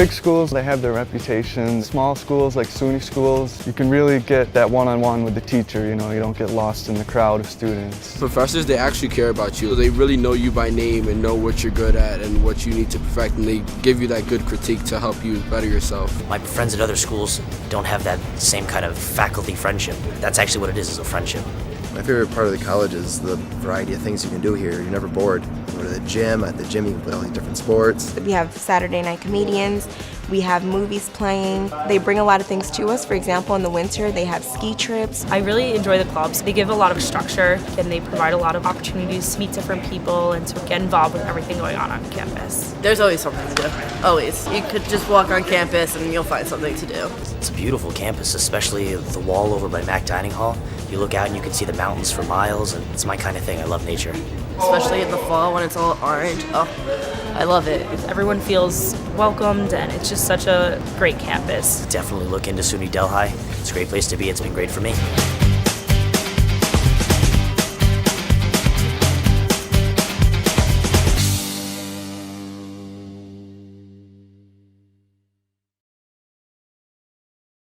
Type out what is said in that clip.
Big schools, they have their reputation. Small schools like SUNY schools, you can really get that one-on-one with the teacher, you don't get lost in the crowd of students. Professors, they actually care about you. They really know you by name and know what you're good at and what you need to perfect, and they give you that good critique to help you better yourself. My friends at other schools don't have that same kind of faculty friendship. That's actually what it is a friendship. My favorite part of the college is the variety of things you can do here. You're never bored. You go to the gym. At the gym you can play all these different sports. We have Saturday night comedians. We have movies playing. They bring a lot of things to us. For example, in the winter, they have ski trips. I really enjoy the clubs. They give a lot of structure and they provide a lot of opportunities to meet different people and to get involved with everything going on campus. There's always something to do. Always. You could just walk on campus and you'll find something to do. It's a beautiful campus, especially the wall over by Mack Dining Hall. You look out and you can see the mountains for miles, and it's my kind of thing. I love nature. Especially in the fall when it's all orange. Oh, I love it. Everyone feels welcomed and it's just such a great campus. Definitely look into SUNY Delhi. It's a great place to be. It's been great for me.